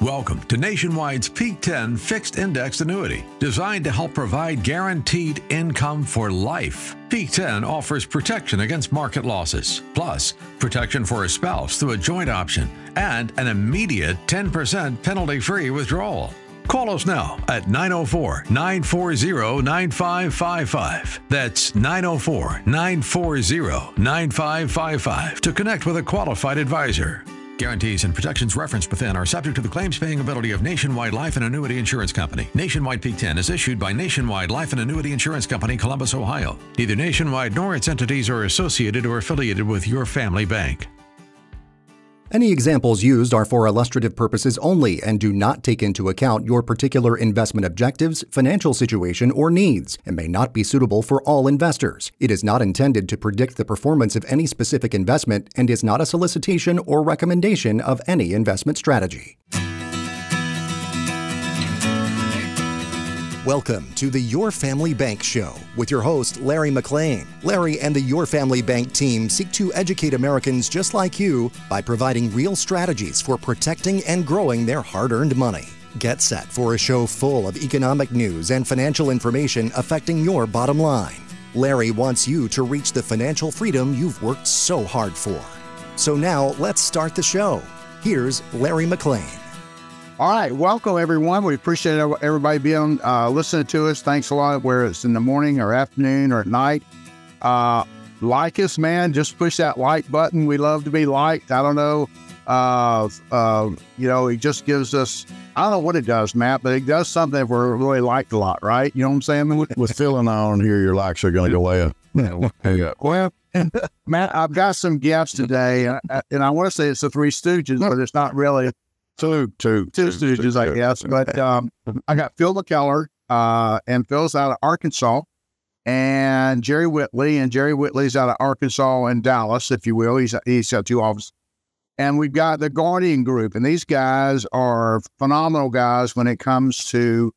Welcome to Nationwide's Peak 10 Fixed Indexed Annuity, designed to help provide guaranteed income for life. Peak 10 offers protection against market losses, plus protection for a spouse through a joint option, and an immediate 10% penalty-free withdrawal. Call us now at 904-940-9555. That's 904-940-9555 to connect with a qualified advisor. Guarantees and protections referenced within are subject to the claims-paying ability of Nationwide Life and Annuity Insurance Company. Nationwide Peak 10 is issued by Nationwide Life and Annuity Insurance Company, Columbus, Ohio. Neither Nationwide nor its entities are associated or affiliated with Your Family Bank. Any examples used are for illustrative purposes only and do not take into account your particular investment objectives, financial situation, or needs, and may not be suitable for all investors. It is not intended to predict the performance of any specific investment and is not a solicitation or recommendation of any investment strategy. Welcome to the Your Family Bank Show with your host, Larry McLean. Larry and the Your Family Bank team seek to educate Americans just like you by providing real strategies for protecting and growing their hard-earned money. Get set for a show full of economic news and financial information affecting your bottom line. Larry wants you to reach the financial freedom you've worked so hard for. So now let's start the show. Here's Larry McLean. All right, welcome everyone. We appreciate everybody being listening to us. Thanks a lot, whether it's in the morning or afternoon or at night. Like us, man. Just push that like button. We love to be liked. I don't know. It just gives us. I don't know what it does, Matt, but it does something if we're really liked a lot, right? You know what I'm saying? With Phil and I on here, your likes are going to go way up. Well, Matt, I've got some guests today, and I want to say it's the Three Stooges, but it's not really. Two Stooges, I guess. But I got Phil McKellar, and Phil's out of Arkansas, and Jerry Whitley, and Jerry Whitley's out of Arkansas and Dallas, if you will. He's got two offices. And we've got the Guardian Group, and these guys are phenomenal guys when it comes to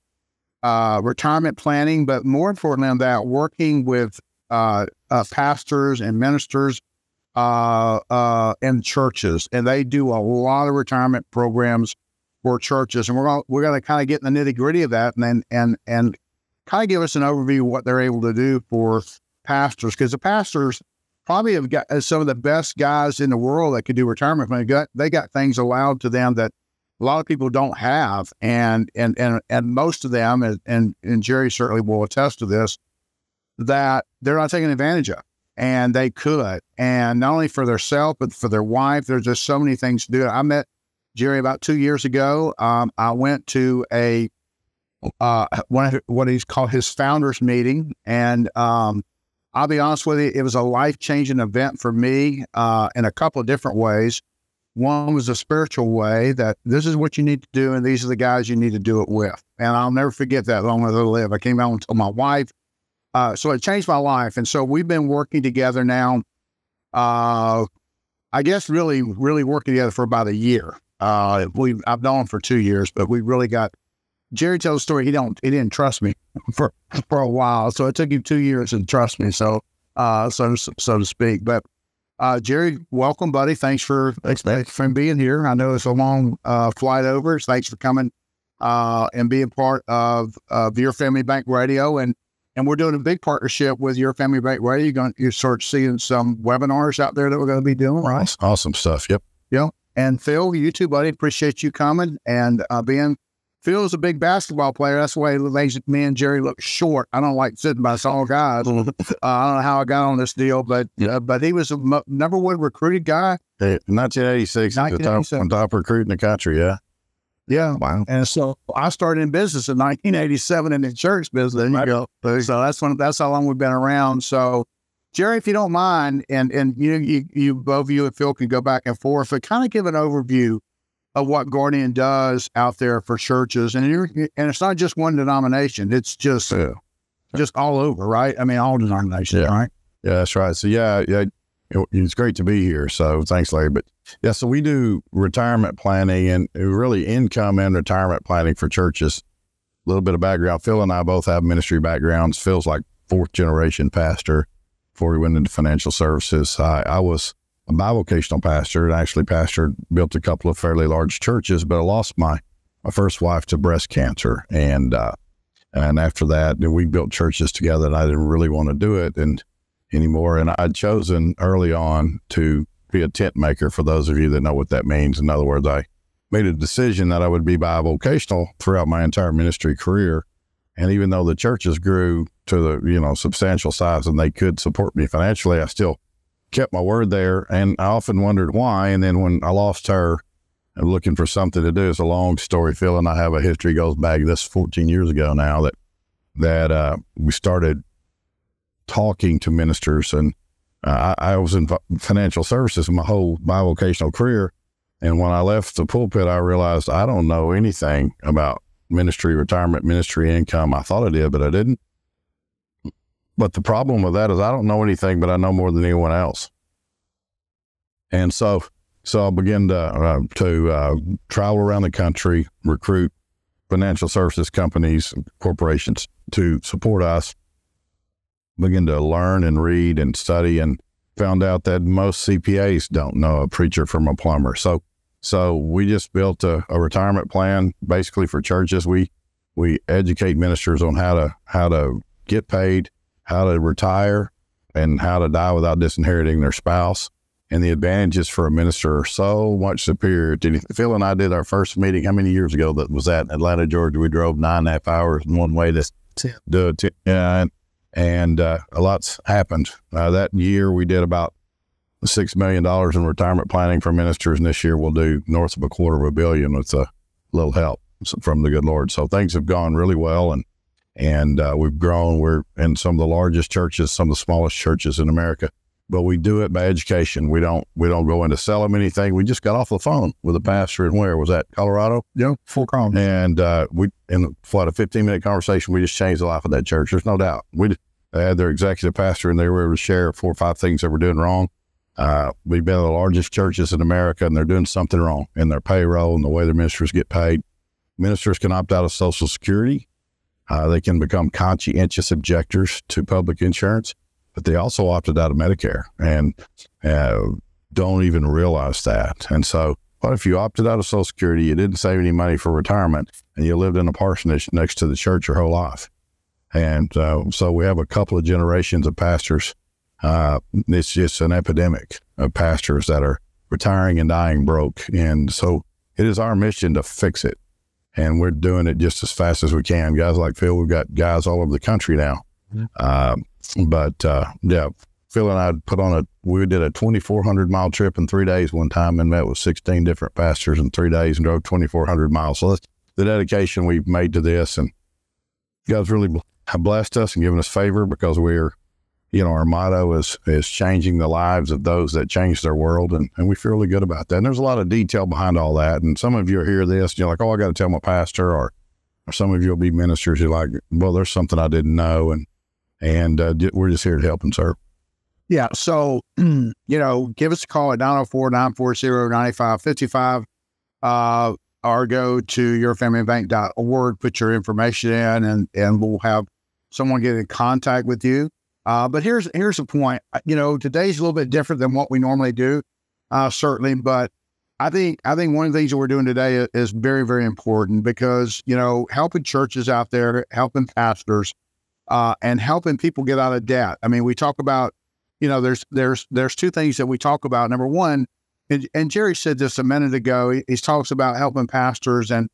retirement planning, but more importantly than that, working with pastors and ministers in churches, and they do a lot of retirement programs for churches, and we're going to kind of get in the nitty gritty of that, and kind of give us an overview of what they're able to do for pastors, because the pastors probably have got some of the best guys in the world that could do retirement planning. They got things allowed to them that a lot of people don't have, and most of them, and Jerry certainly will attest to this, that they're not taking advantage of. And they could, and not only for themselves, but for their wife. There's just so many things to do. I met Jerry about 2 years ago. I went to what he's called his founders meeting, and I'll be honest with you, it was a life-changing event for me in a couple of different ways. One was a spiritual way, that this is what you need to do, and these are the guys you need to do it with. And I'll never forget that long as I live. I came out and told my wife. So it changed my life. And so we've been working together now, I guess really working together for about a year. I've known him for 2 years, but we really got, Jerry tells the story. He didn't trust me for a while. So it took him 2 years to trust me. So to speak, but, Jerry, welcome, buddy. Thanks for being here. I know it's a long, flight over. So thanks for coming, and being part of Your Family Bank Radio. And we're doing a big partnership with Your Family Bank Radio. You're sort of seeing some webinars out there that we're going to be doing, right? Awesome stuff. Yep. Yeah. And Phil, you too, buddy. Appreciate you coming and Phil's a big basketball player. That's why me and Jerry look short. I don't like sitting by tall guys. I don't know how I got on this deal, but he was a number one recruited guy. 1986, the top recruit in the country. Yeah. Yeah. Wow. And so I started in business in 1987 in the church business. There you go. So that's how long we've been around. So Jerry, if you don't mind, and you both you and Phil can go back and forth, but kind of give an overview of what Guardian does out there for churches. And it's not just one denomination. It's just all over, right? I mean, all denominations, right? Yeah, that's right. So it's great to be here. So thanks, Larry. But yeah, so we do retirement planning and really income and retirement planning for churches. A little bit of background. Phil and I both have ministry backgrounds. Phil's like fourth generation pastor before he went into financial services. I was a bivocational pastor and actually built a couple of fairly large churches, but I lost my my first wife to breast cancer. And after that, we built churches together, and I didn't really want to do it anymore. And I'd chosen early on to be a tent maker, for those of you that know what that means. In other words, I made a decision that I would be bivocational throughout my entire ministry career. And even though the churches grew to the, substantial size and they could support me financially, I still kept my word there. And I often wondered why. And then when I lost her and looking for something to do, it's a long story. Phil and I have a history, goes back this 14 years ago now, that we started talking to ministers. And I was in financial services my whole bivocational career. And when I left the pulpit, I realized I don't know anything about ministry, retirement, ministry income. I thought I did, but I didn't. But the problem with that is I don't know anything, but I know more than anyone else. And so I began to travel around the country, recruit financial services companies, corporations to support us, begin to learn and read and study, and found out that most CPAs don't know a preacher from a plumber. So we just built a retirement plan basically for churches. We educate ministers on how to get paid, how to retire, and how to die without disinheriting their spouse. And the advantages for a minister are so much superior to anything. Phil and I did our first meeting, how many years ago? That was at Atlanta, Georgia. We drove 9.5 hours in one way to do it. And a lot's happened. That year we did about $6 million in retirement planning for ministers, and this year we'll do north of $250 million with a little help from the good Lord. So things have gone really well, and we've grown. We're in some of the largest churches, some of the smallest churches in America, but we do it by education. We don't go in to sell them anything. We just got off the phone with a pastor in, where was that, Colorado? Yeah, Fort Collins. And in a 15-minute conversation, we just changed the life of that church. There's no doubt. They had their executive pastor, and they were able to share 4 or 5 things that we're doing wrong. We've been the largest churches in America, and they're doing something wrong in their payroll and the way their ministers get paid. Ministers can opt out of Social Security. They can become conscientious objectors to public insurance, but they also opted out of Medicare and don't even realize that. And so, what if you opted out of Social Security, you didn't save any money for retirement, and you lived in a parsonage next to the church your whole life? And so we have a couple of generations of pastors. It's just an epidemic of pastors that are retiring and dying broke. And so it is our mission to fix it. And we're doing it just as fast as we can. Guys like Phil, we've got guys all over the country now. Yeah, Phil and I we did a 2,400-mile trip in 3 days one time, and met with 16 different pastors in 3 days and drove 2,400 miles. So that's the dedication we've made to this. And God's really blessed us and given us favor, because we're, our motto is changing the lives of those that change their world. And we feel really good about that. And there's a lot of detail behind all that. And some of you will hear this, and you're like, oh, I got to tell my pastor, or some of you will be ministers. You're like, well, there's something I didn't know. And we're just here to help and serve. Yeah. So, give us a call at 904-940-9555, or go to yourfamilybank.org, put your information in, and we'll have someone get in contact with you. But here's the point. Today's a little bit different than what we normally do, certainly. But I think one of the things that we're doing today is very, very important, because, helping churches out there, helping pastors, and helping people get out of debt. I mean, we talk about, there's 2 things that we talk about. Number one, and Jerry said this a minute ago, he talks about helping pastors and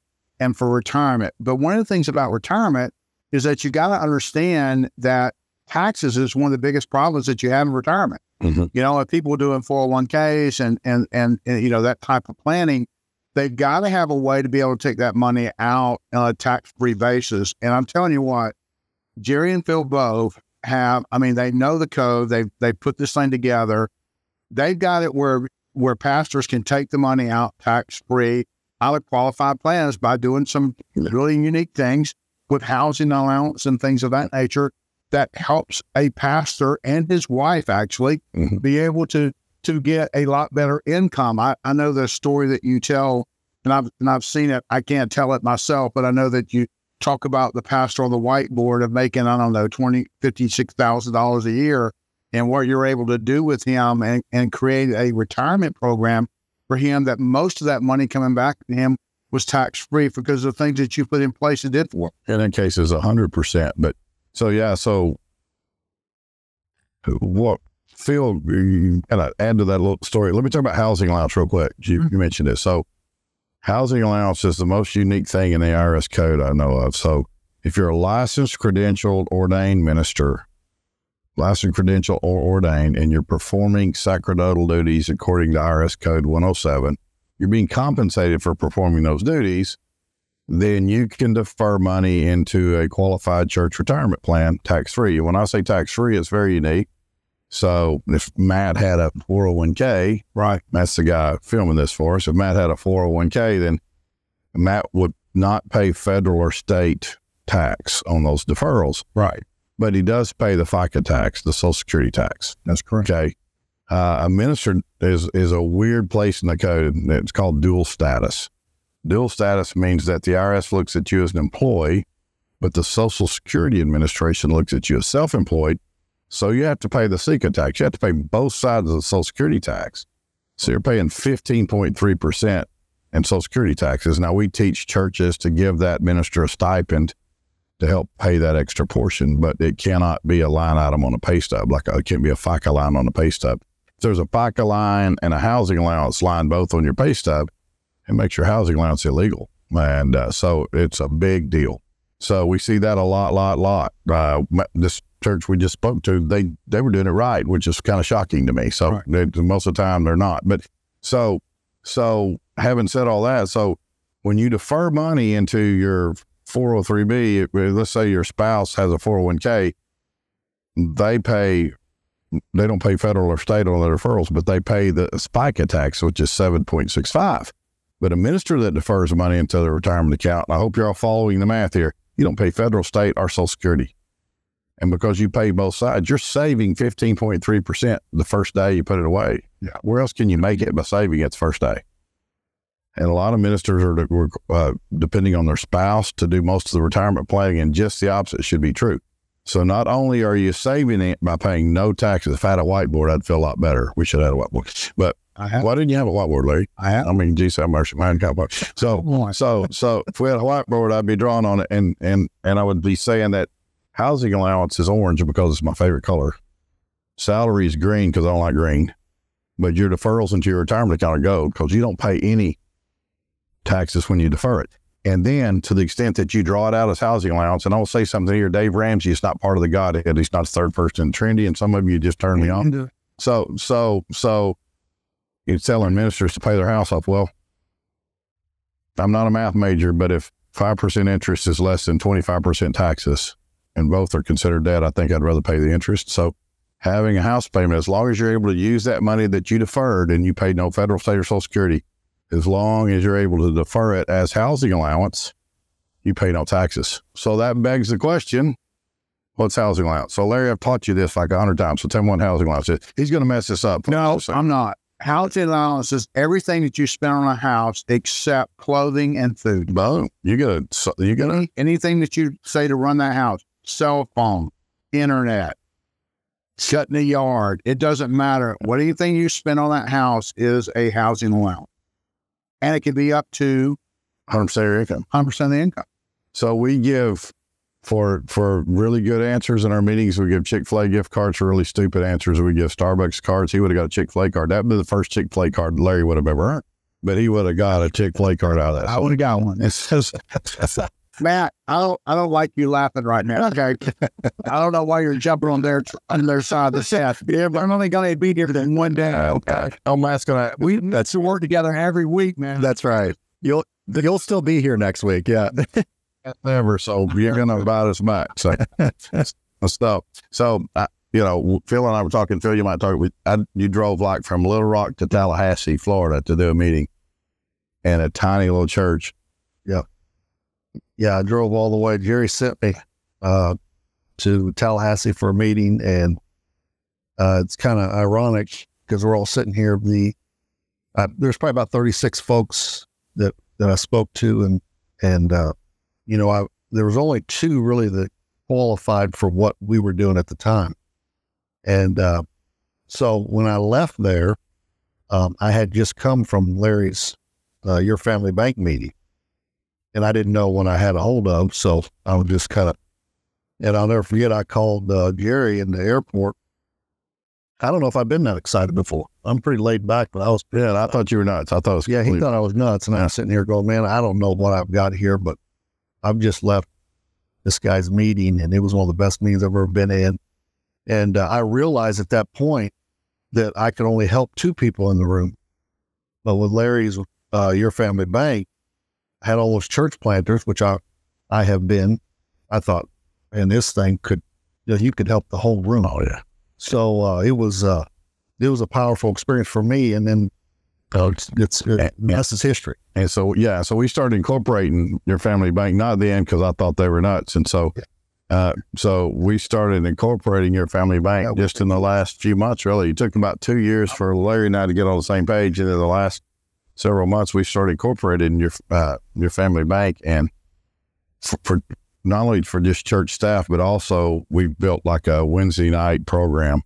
for retirement. But one of the things about retirement is that you got to understand that taxes is one of the biggest problems that you have in retirement. Mm-hmm. If people are doing 401ks and that type of planning, they've got to have a way to be able to take that money out on a tax-free basis. And I'm telling you what, Jerry and Phil both they know the code. They put this thing together. They've got it where pastors can take the money out tax-free out of qualified plans by doing some really unique things with housing allowance and things of that nature that helps a pastor and his wife actually be able to get a lot better income. I know the story that you tell, and I've seen it. I can't tell it myself, but I know that you talk about the pastor on the whiteboard of making, I don't know, $50,000, $60,000 a year, and what you're able to do with him and create a retirement program for him, that most of that money coming back to him was tax-free because of the things that you put in place it did for. And in cases, 100%. But so what, Phil, you kind of add to that little story. Let me talk about housing allowance real quick. You mentioned this. So housing allowance is the most unique thing in the IRS code I know of. So if you're a licensed, credentialed, ordained minister, and you're performing sacerdotal duties according to IRS Code 107, you're being compensated for performing those duties, then you can defer money into a qualified church retirement plan tax-free. And when I say tax-free, it's very unique. So if Matt had a 401k, right, Matt's the guy filming this for us. If Matt had a 401k, then Matt would not pay federal or state tax on those deferrals. Right. But he does pay the FICA tax, the Social Security tax. That's correct. Okay. A minister is a weird place in the code. It's called dual status. Dual status means that the IRS looks at you as an employee, but the Social Security Administration looks at you as self-employed. So you have to pay the SECA tax. You have to pay both sides of the Social Security tax. So you're paying 15.3% in Social Security taxes. Now, we teach churches to give that minister a stipend to help pay that extra portion, but it cannot be a line item on a pay stub. Like it can't be a FICA line on a pay stub. If there's a FICA line and a housing allowance line both on your pay stub, it makes your housing allowance illegal. And so it's a big deal. So we see that a lot. This church we just spoke to, they were doing it right, which is kind of shocking to me. So most of the time they're not. But so having said all that, so when you defer money into your 403B, let's say your spouse has a 401k, they don't pay federal or state on their deferrals, but they pay the FICA tax, which is 7.65. But a minister that defers money into the retirement account, and I hope you're all following the math here, you don't pay federal, state, or Social Security. And because you pay both sides, you're saving 15.3% the first day you put it away. Yeah. Where else can you make it by saving it the first day? And a lot of ministers are depending on their spouse to do most of the retirement planning, and just the opposite should be true. So not only are you saving it by paying no taxes. If I had a whiteboard, I'd feel a lot better. We should have had a whiteboard. But why didn't you have a whiteboard, Larry? I mean, geez, have mercy, mine kind of. So if we had a whiteboard, I'd be drawing on it, and I would be saying that housing allowance is orange because it's my favorite color. Salary is green because I don't like green. But your deferrals into your retirement account are gold because you don't pay any taxes when you defer it. And then to the extent that you draw it out as housing allowance, and I'll say something here, Dave Ramsey is not part of the Godhead. He's not the third person in the Trinity, and some of you just turned me on. So you're telling ministers to pay their house off. Well, I'm not a math major, but if 5% interest is less than 25% taxes, and both are considered debt, I think I'd rather pay the interest. So having a house payment, as long as you're able to use that money that you deferred and you paid no federal, state, or Social Security, as long as you're able to defer it as housing allowance, you pay no taxes. So that begs the question, what's housing allowance? So Larry, I've taught you this like 100 times. So tell me what housing allowance is. He's going to mess this up. No, I'm not. Housing allowance is everything that you spend on a house except clothing and food. Boom. You get anything that you say to run that house, cell phone, internet, shutting the yard. It doesn't matter. Anything you spend on that house is a housing allowance. And it can be up to 100% of your income. 100% of the income. So we give, for really good answers in our meetings, we give Chick-fil-A gift cards. For really stupid answers, we give Starbucks cards. He would have got a Chick-fil-A card. That would be the first Chick-fil-A card Larry would have ever earned. But he would have got a Chick-fil-A card out of that. I would have got one. It says, Matt, I don't like you laughing right now. Okay. I don't know why you're jumping on their side of the set. Yeah, but I'm only going to be here for one day. Okay. Oh, Matt's going to. That's to work together every week, man. That's right. You'll still be here next week. Yeah. Never. So you're going to invite us back. So stuff. So Phil and I were talking. Phil, you might talk. You drove like from Little Rock to Tallahassee, Florida, to do a meeting, in a tiny little church. Yeah. Yeah, I drove all the way. Jerry sent me to Tallahassee for a meeting, and it's kind of ironic because we're all sitting here. There's probably about 36 folks that I spoke to, and there was only 2 really that qualified for what we were doing at the time. And so when I left there, I had just come from Larry's Your Family Bank meeting. and I didn't know when I had a hold of. So I was just kind of, and I'll never forget, I called Jerry in the airport. I don't know if I've been that excited before. I'm pretty laid back, but I was. Yeah, I thought you were nuts. I thought it was. Yeah, he thought I was nuts, and I'm sitting here going, man, I don't know what I've got here, but I've just left this guy's meeting, and it was one of the best meetings I've ever been in. And I realized at that point that I could only help two people in the room. But with Larry's Your Family Bank, I had all those church planters, which I have been. I thought, and this thing could, you could help the whole room. Oh yeah. So it was a powerful experience for me. And then that's history. And so so we started incorporating Your Family Bank, not at the end because I thought they were nuts, and so. So we started incorporating Your Family Bank just in the last few months, really. It took about 2 years for Larry and I to get on the same page. And in the last several months, we started incorporating Your Family Bank. And for not only for just church staff, but also we built like a Wednesday night program.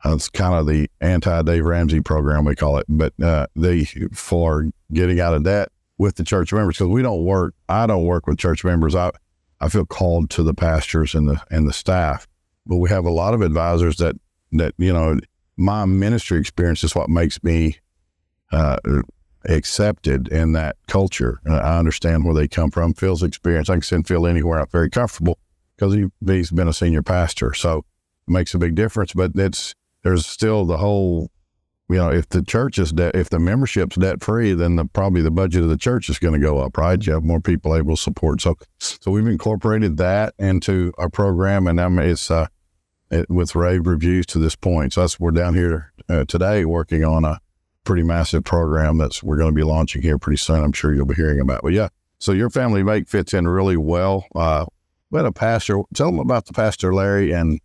It's kind of the anti-Dave Ramsey program, we call it, but for getting out of debt with the church members, because I don't work with church members. I feel called to the pastors and the staff, but we have a lot of advisors that my ministry experience is what makes me accepted in that culture. I understand where they come from. Phil's experience, I can send Phil anywhere. I'm very comfortable because he's been a senior pastor, so it makes a big difference. But there's still the whole. If the church is if the membership's debt free, then probably the budget of the church is going to go up, right? You have more people able to support. So we've incorporated that into our program, and it's with rave reviews to this point. So we're down here today working on a pretty massive program we're going to be launching here pretty soon. I'm sure you'll be hearing about. But yeah, so Your Family Bank fits in really well. We had a pastor. Tell them about the pastor, Larry, and.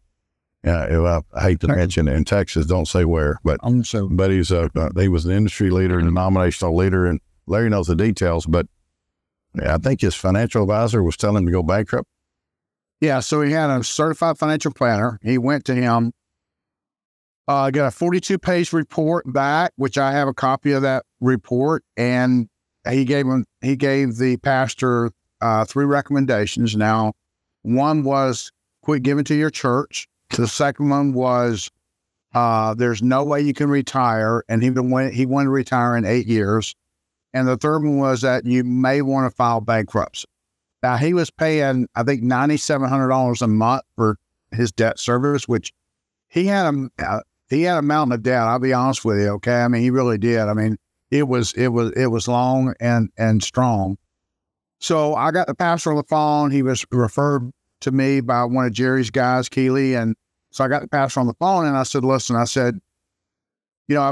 I hate to mention in Texas, don't say where, but he was an industry leader, a denominational leader, and Larry knows the details, but I think his financial advisor was telling him to go bankrupt. Yeah, so he had a certified financial planner. He went to him, got a 42-page report back, which I have a copy of that report, and he gave the pastor 3 recommendations. Now, one was quit giving to your church. The second one was, there's no way you can retire, and he wanted to retire in 8 years. And the third one was that you may want to file bankruptcy. Now, he was paying, I think, $9,700 a month for his debt service, which he had a mountain of debt. I'll be honest with you. Okay. I mean, he really did. I mean, it was long and strong. So I got the pastor on the phone. He was referred to me by one of Jerry's guys, Keeley. And so I got the pastor on the phone, and I said, listen, I've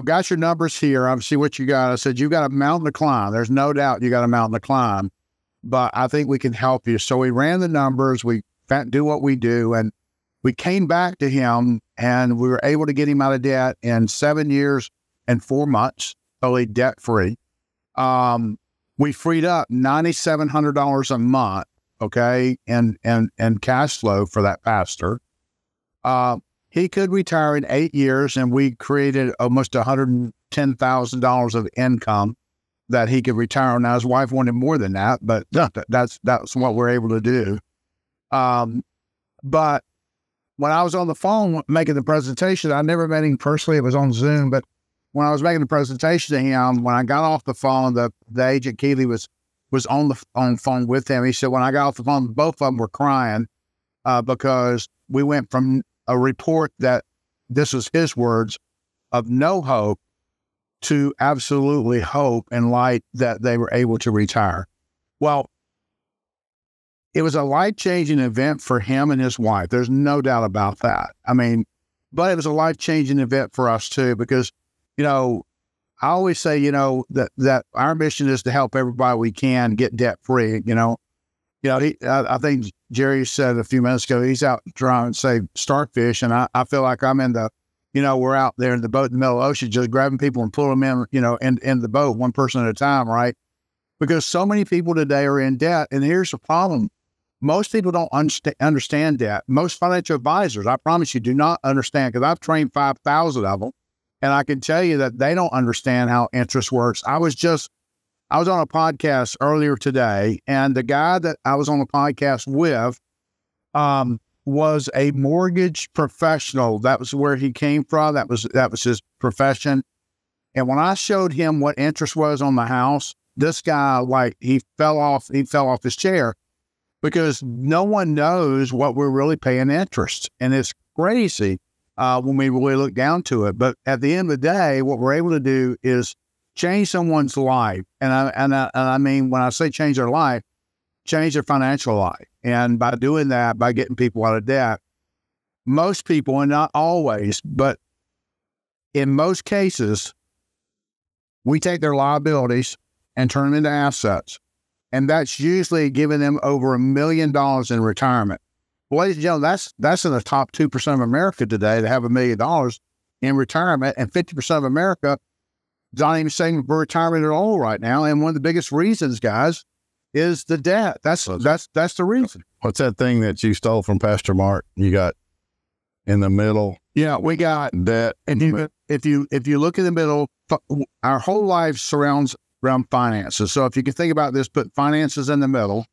got your numbers here. I see what you got. I said, you got a mountain to climb. There's no doubt you got a mountain to climb, but I think we can help you. So we ran the numbers. We do what we do. And we came back to him, and we were able to get him out of debt in 7 years and 4 months, totally debt free. We freed up $9,700 a month. Okay. And cash flow for that pastor. He could retire in 8 years, and we created almost $110,000 of income that he could retire. Now, his wife wanted more than that, but that's what we're able to do. But when I was on the phone making the presentation, I never met him personally. It was on Zoom, but when I was making the presentation to him, when I got off the phone, the agent Keeley was on the phone with him. He said, when I got off the phone, both of them were crying because we went from a report that, this was his words, of no hope to absolutely hope and light that they were able to retire. Well, it was a life-changing event for him and his wife. There's no doubt about that. I mean, but it was a life-changing event for us too, because, I always say, that our mission is to help everybody we can get debt-free. I think Jerry said a few minutes ago, he's out trying to save starfish. And I feel like I'm in we're out there in the boat in the middle of the ocean, just grabbing people and pulling them in the boat, one person at a time, right? Because so many people today are in debt. And here's the problem. Most people don't understand debt. Most financial advisors, I promise you, do not understand, because I've trained 5,000 of them. And I can tell you that they don't understand how interest works. I was just I was on a podcast earlier today, and the guy that I was on the podcast with was a mortgage professional. That was where he came from. That was his profession. And when I showed him what interest was on the house, this guy, like, he fell off his chair, because no one knows what we're really paying interest. And it's crazy when we really look down to it. But at the end of the day, what we're able to do is change someone's life. And I mean, when I say change their life, change their financial life. And by doing that, by getting people out of debt, most people, and not always, but in most cases, we take their liabilities and turn them into assets. And that's usually giving them over $1 million in retirement. Well, ladies and gentlemen, that's in the top 2% of America today to have $1 million in retirement, and 50% of America is not even saving for retirement at all right now. And one of the biggest reasons, guys, is the debt. That's the reason. What's that thing that you stole from Pastor Mark? You got in the middle. Yeah, we got debt. And if you look in the middle, our whole life surrounds around finances. So if you can think about this, put finances in the middle,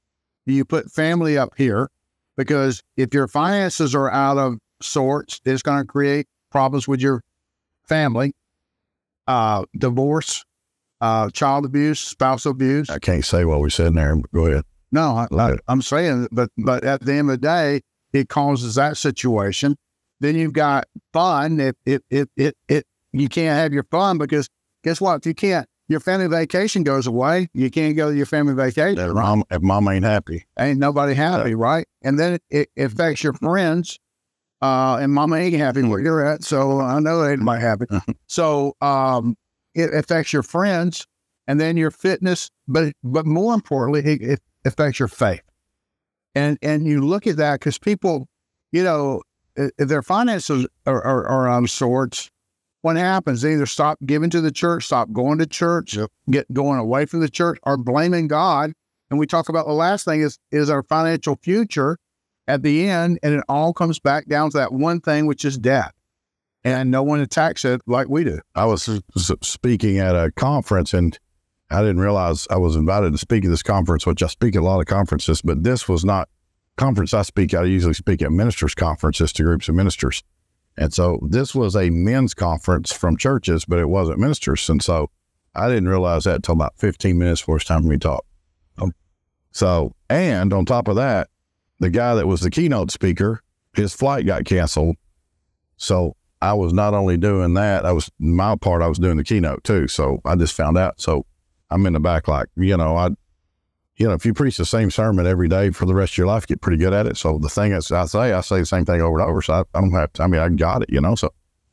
you put family up here, because if your finances are out of sorts, it's going to create problems with your family, divorce, child abuse, spousal abuse. I can't say what we said in there, but go ahead. No, I'm saying, but at the end of the day, it causes that situation. Then you've got fun. You can't have your fun, because guess what? If you can't, your family vacation goes away. You can't go to your family vacation. If mom ain't happy, ain't nobody happy, right? And then it affects your friends, and mama ain't happy where you're at. So I know they ain't nobody happy. So it affects your friends, and then your fitness, but more importantly, it affects your faith. And you look at that, because people, if their finances are out of sorts, what happens? They either stop giving to the church, stop going to church, get going away from the church, or blaming God. And we talk about the last thing is our financial future at the end, and it all comes back down to that one thing, which is debt. And no one attacks it like we do. I was speaking at a conference, and I didn't realize I was invited to speak at this conference, which I speak at a lot of conferences, but this was not conference I speak. I usually speak at ministers' conferences to groups of ministers. And so this was a men's conference from churches, but it wasn't ministers. And so I didn't realize that until about 15 minutes before it's time for me to talk. So, and on top of that, the guy that was the keynote speaker, his flight got canceled. So I was not only doing that, I was doing the keynote too. So I just found out. So I'm in the back, like, if you preach the same sermon every day for the rest of your life, get pretty good at it. So the thing is, I say the same thing over and over. So I don't have to, I got it, So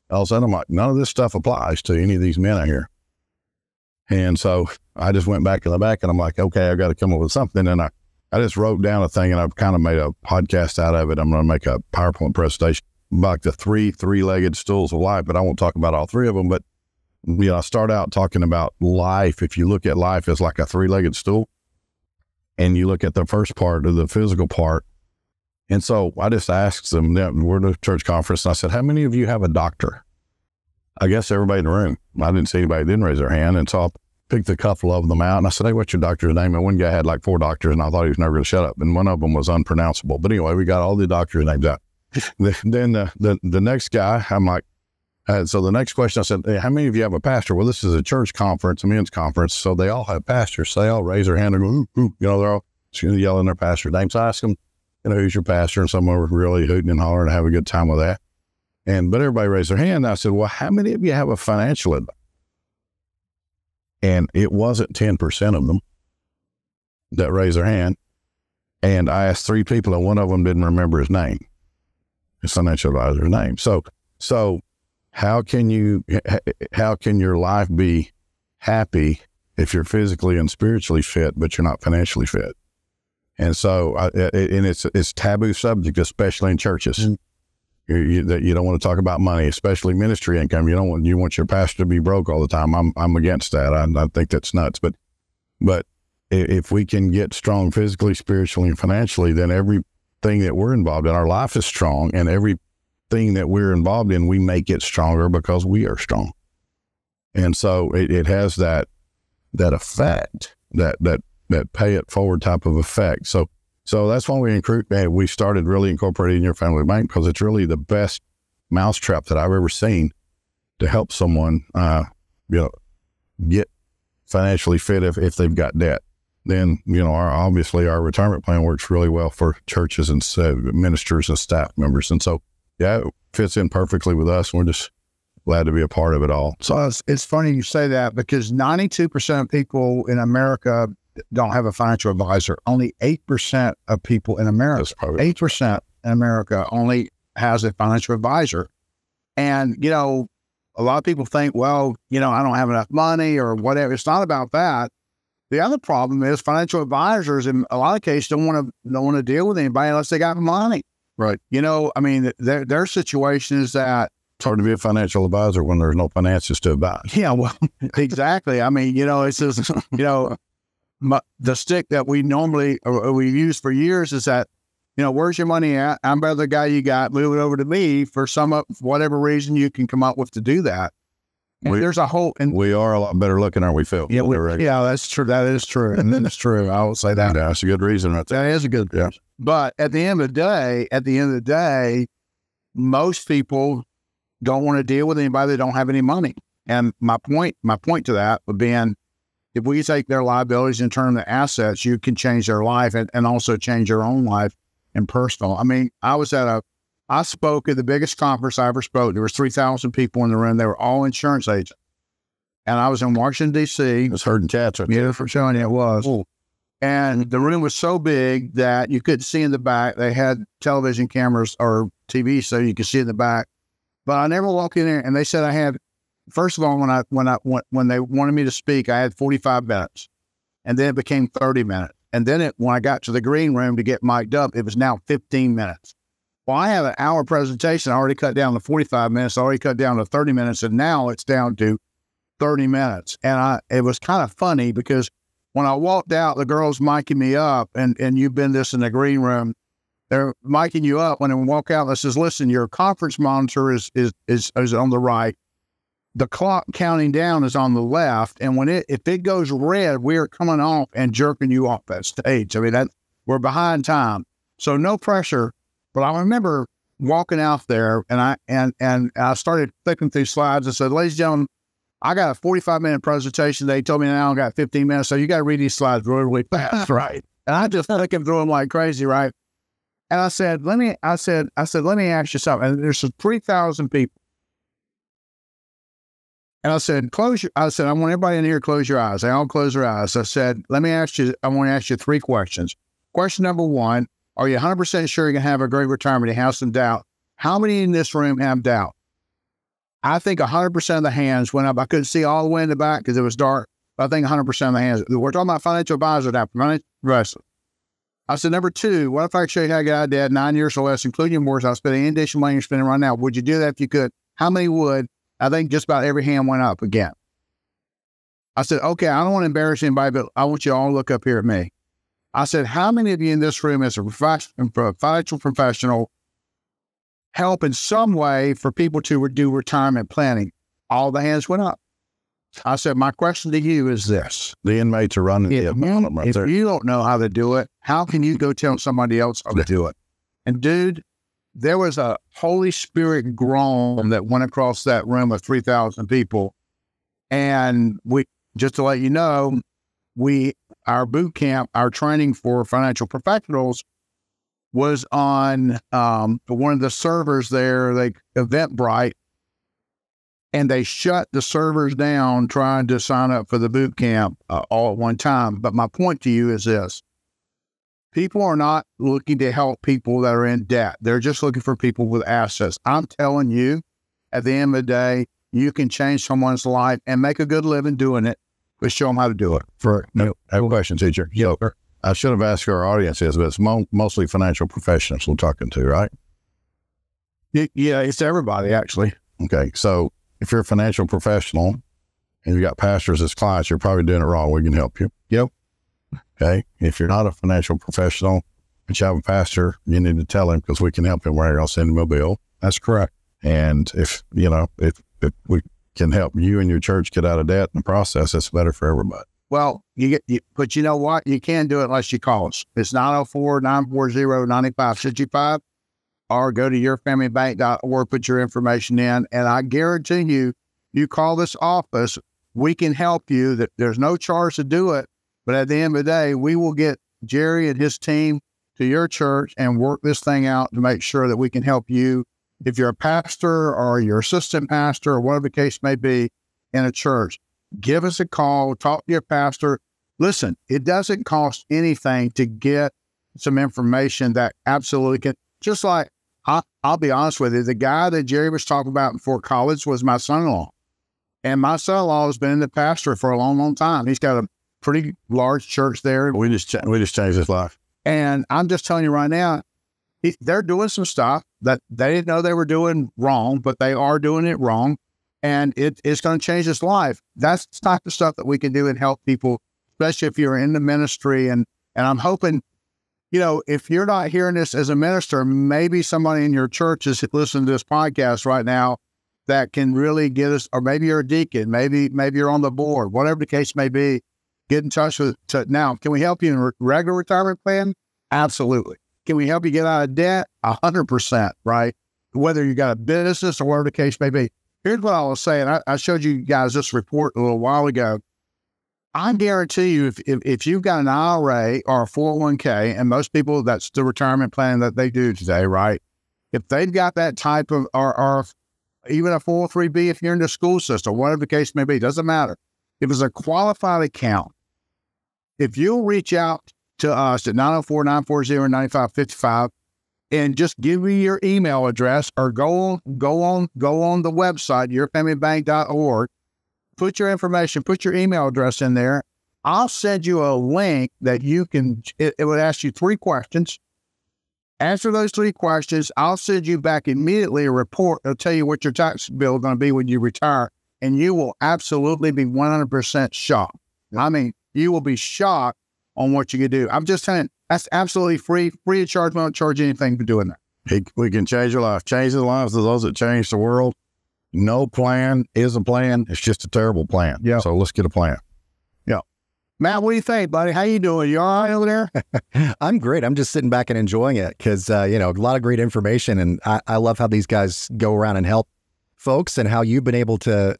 all of a sudden I'm like, none of this stuff applies to any of these men out here. And so I just went back in the back, and I'm like, okay, I got to come up with something. And I just wrote down a thing, and I've kind of made a podcast out of it. I'm going to make a PowerPoint presentation about the three-legged stools of life, but I won't talk about all three of them. But, I start out talking about life. If you look at life as like a three-legged stool, and you look at the first part of the physical part. And so I just asked them, we're at a church conference, and I said, how many of you have a doctor? I guess everybody in the room. I didn't see anybody that didn't raise their hand. And so I picked a couple of them out, and I said, hey, what's your doctor's name? And one guy had like 4 doctors, and I thought he was never going to shut up. And one of them was unpronounceable. But anyway, we got all the doctors' names out. Then the next guy, I'm like, so the next question I said, hey, how many of you have a pastor? Well, this is a church conference, a men's conference, so they all have pastors. So they all raise their hand and go, ooh, ooh. They're all yelling their pastor's name. So I asked them, who's your pastor? And some were really hooting and hollering and having a good time with that. But everybody raised their hand. And I said, well, how many of you have a financial advisor? And it wasn't 10% of them that raised their hand. And I asked 3 people, and one of them didn't remember his name, his financial advisor's name. So how can your life be happy if you're physically and spiritually fit, but you're not financially fit? And so, it's taboo subject, especially in churches. Mm-hmm. You don't want to talk about money, especially ministry income. You want your pastor to be broke all the time. I'm against that. I think that's nuts. But if we can get strong physically, spiritually, and financially, then everything that we're involved in, our life is strong, and everything that we're involved in, we make it stronger because we are strong. And so it has that that effect, that pay it forward type of effect. So that's why we started really incorporating your family bank, because it's really the best mousetrap that I've ever seen to help someone, get financially fit if they've got debt. Then, obviously our retirement plan works really well for churches and ministers and staff members. And so, yeah, it fits in perfectly with us. And we're just glad to be a part of it all. So it's funny you say that, because 92% of people in America don't have a financial advisor. Only 8% of people in America, 8% in America only has a financial advisor. And, a lot of people think, well, I don't have enough money or whatever. It's not about that. The other problem is financial advisors in a lot of cases don't want to deal with anybody unless they got money. Right. Their situation is that it's hard to be a financial advisor when there's no finances to advise. Yeah, well, exactly. It's just, the stick that we use for years is that, where's your money at? I'm better the guy you got. Move it over to me for whatever reason you can come up with to do that. There's a whole, and we are a lot better looking, aren't we, Phil? Yeah, that's true. That is true, and that's true. I will say that. Yeah, that's a good reason. Right there. That is a good reason. But at the end of the day, most people don't want to deal with anybody that don't have any money. And my point to that would be, if we take their liabilities and turn them to assets, you can change their life and also change your own life and personal. I spoke at the biggest conference I ever spoke. There was 3,000 people in the room. They were all insurance agents. And I was in Washington, D.C. It was herding cats. Yeah, for showing it was. Ooh. And the room was so big that you couldn't see in the back. They had television cameras or TV so you could see in the back. But I never walked in there, and they said I had, first of all, when they wanted me to speak, I had 45 minutes. And then it became 30 minutes. And then when I got to the green room to get mic'd up, it was now 15 minutes. Well, I have an hour presentation. I already cut down to 45 minutes. I already cut down to 30 minutes. And now it's down to 30 minutes. And it was kind of funny because when I walked out, the girls miking me up, and you've been this in the green room. They're miking you up. When I walk out, they says, listen, your conference monitor is on the right. The clock counting down is on the left. And if it goes red, we're coming off and jerking you off that stage. We're behind time. So no pressure. But I remember walking out there, and I started flipping through slides and said, ladies and gentlemen, I got a 45-minute presentation. They told me now I got 15 minutes, so you got to read these slides really, really fast, right? And I just flicking through them like crazy, right? And I said, let me ask you something. And there's 3,000 people. And I said, I want everybody in here to close your eyes. They all close their eyes. I said, I want to ask you 3 questions. Question number 1, are you 100% sure you're going to have a great retirement? You have some doubt. How many in this room have doubt? I think 100% of the hands went up. I couldn't see all the way in the back because it was dark. But I think 100% of the hands. We're talking about financial advisor now, financial investor. I said, number 2, what if I show you how to get out of debt 9 years or less, including your mortgage? I was spending any additional money you're spending right now. Would you do that if you could? How many would? I think just about every hand went up again. I said, okay, I don't want to embarrass anybody, but I want you all to look up here at me. I said, how many of you in this room as a financial professional help in some way for people to do retirement planning? All the hands went up. I said, my question to you is this. The inmates are running the bottom right there. If you don't know how to do it, how can you go tell somebody else how to do it? And dude, there was a Holy Spirit groan that went across that room of 3,000 people. And just to let you know, our boot camp, our training for financial professionals was on one of the servers there, like Eventbrite, and they shut the servers down trying to sign up for the boot camp all at one time. But my point to you is this. People are not looking to help people that are in debt. They're just looking for people with assets. I'm telling you, at the end of the day, you can change someone's life and make a good living doing it, but show them how to do it. I have a question, teacher. So I should have asked our audience this, but it's mostly financial professionals we're talking to, right? Yeah, it's everybody, actually. Okay, so if you're a financial professional and you got pastors as clients, you're probably doing it wrong. We can help you. Yep. Okay. If you're not a financial professional, but you have a pastor, you need to tell him because we can help him where I'll send him a bill. That's correct. And if we can help you and your church get out of debt in the process, it's better for everybody. Well, but you know what? You can't do it unless you call us. It's 904-940-9565, or go to yourfamilybank.org, put your information in. And I guarantee you call this office, we can help you. There's no charge to do it. But at the end of the day, we will get Jerry and his team to your church and work this thing out to make sure that we can help you. If you're a pastor or your assistant pastor or whatever the case may be in a church, give us a call, talk to your pastor. Listen, it doesn't cost anything to get some information that absolutely can, just like, I'll be honest with you, the guy that Jerry was talking about in Fort College was my son-in-law. And my son-in-law has been the pastor for a long, long time. He's got a pretty large church there. We just changed his life. And I'm just telling you right now, they're doing some stuff that they didn't know they were doing wrong, but they are doing it wrong. And it's going to change his life. That's the type of stuff that we can do and help people, especially if you're in the ministry. And I'm hoping, if you're not hearing this as a minister, maybe somebody in your church is listening to this podcast right now that can really get us, or maybe you're a deacon, maybe you're on the board, whatever the case may be, get in touch with. Now, can we help you in a regular retirement plan? Absolutely. Can we help you get out of debt? 100%, right? Whether you got a business or whatever the case may be. Here's what I was saying. I showed you guys this report a little while ago. I guarantee you, if you've got an IRA or a 401k, and most people, that's the retirement plan that they do today, right? If they've got that type of, or even a 403b, if you're in the school system, whatever the case may be, doesn't matter. If it's a qualified account, if you'll reach out to us at 904-940-9555 and just give me your email address, or go on the website, yourfamilybank.org, put your information, put your email address in there. I'll send you a link that you can, it would ask you 3 questions. Answer those 3 questions. I'll send you back immediately a report. It'll tell you what your tax bill is going to be when you retire. And you will absolutely be 100% shocked. I mean, you will be shocked on what you can do. I'm just telling you, that's absolutely free of charge. We don't charge anything for doing that. We can change your life, change the lives of those that change the world. No plan is a plan. It's just a terrible plan. Yeah. So let's get a plan. Yeah. Matt, what do you think, buddy? How you doing? You all right over there? I'm great. I'm just sitting back and enjoying it because, a lot of great information. And I love how these guys go around and help folks, and how you've been able to,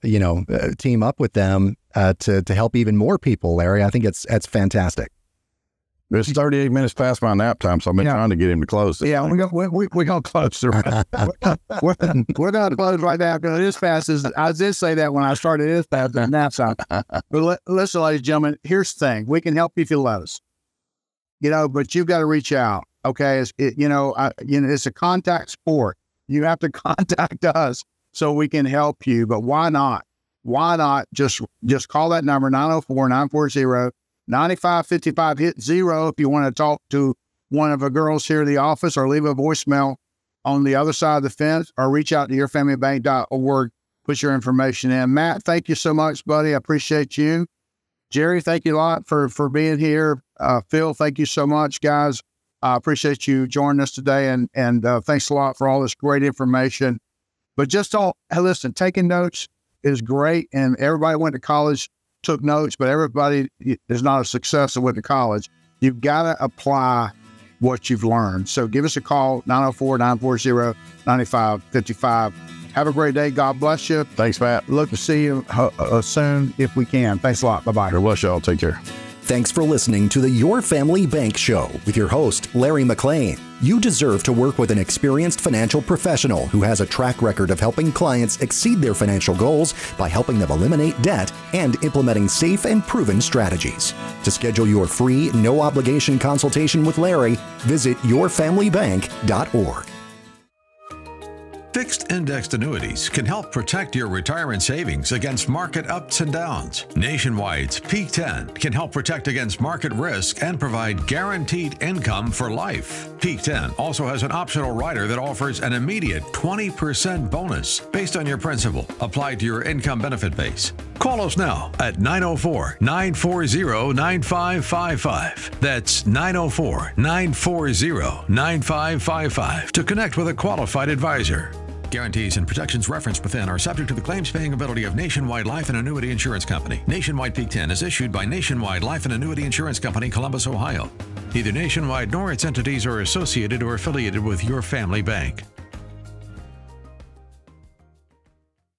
team up with them to help even more people, Larry. I think it's fantastic. It's 38 minutes past my nap time, so I've been trying to get him to close this thing. We're going to close. We're going to close right now because it is fast. I did say that when I started. It is fast than nap time. But listen, ladies and gentlemen, here's the thing. We can help you if you let us. But you've got to reach out. Okay, it's a contact sport. You have to contact us so we can help you. But why not? Why not just call that number, 904-940-9555, hit 0 if you want to talk to one of the girls here in the office, or leave a voicemail on the other side of the fence, or reach out to yourfamilybank.org, put your information in. Matt, thank you so much, buddy. I appreciate you. Jerry, thank you a lot for being here. Phil, thank you so much, guys. I appreciate you joining us today, and thanks a lot for all this great information. But listen, taking notes is great, and everybody went to college, took notes, but everybody is not a success that went to college. You've got to apply what you've learned. So give us a call, 904-940-9555. Have a great day. God bless you. Thanks, Matt. Look to see you soon if we can. Thanks a lot. Bye-bye. God bless y'all. Take care. Thanks for listening to the Your Family Bank Show with your host, Larry McLean. You deserve to work with an experienced financial professional who has a track record of helping clients exceed their financial goals by helping them eliminate debt and implementing safe and proven strategies. To schedule your free, no-obligation consultation with Larry, visit yourfamilybank.org. Fixed indexed annuities can help protect your retirement savings against market ups and downs. Nationwide's Peak 10 can help protect against market risk and provide guaranteed income for life. Peak 10 also has an optional rider that offers an immediate 20% bonus based on your principal, applied to your income benefit base. Call us now at 904-940-9555. That's 904-940-9555 to connect with a qualified advisor. Guarantees and protections referenced within are subject to the claims-paying ability of Nationwide Life and Annuity Insurance Company. Nationwide Peak 10 is issued by Nationwide Life and Annuity Insurance Company, Columbus, Ohio. Neither Nationwide nor its entities are associated or affiliated with your family bank.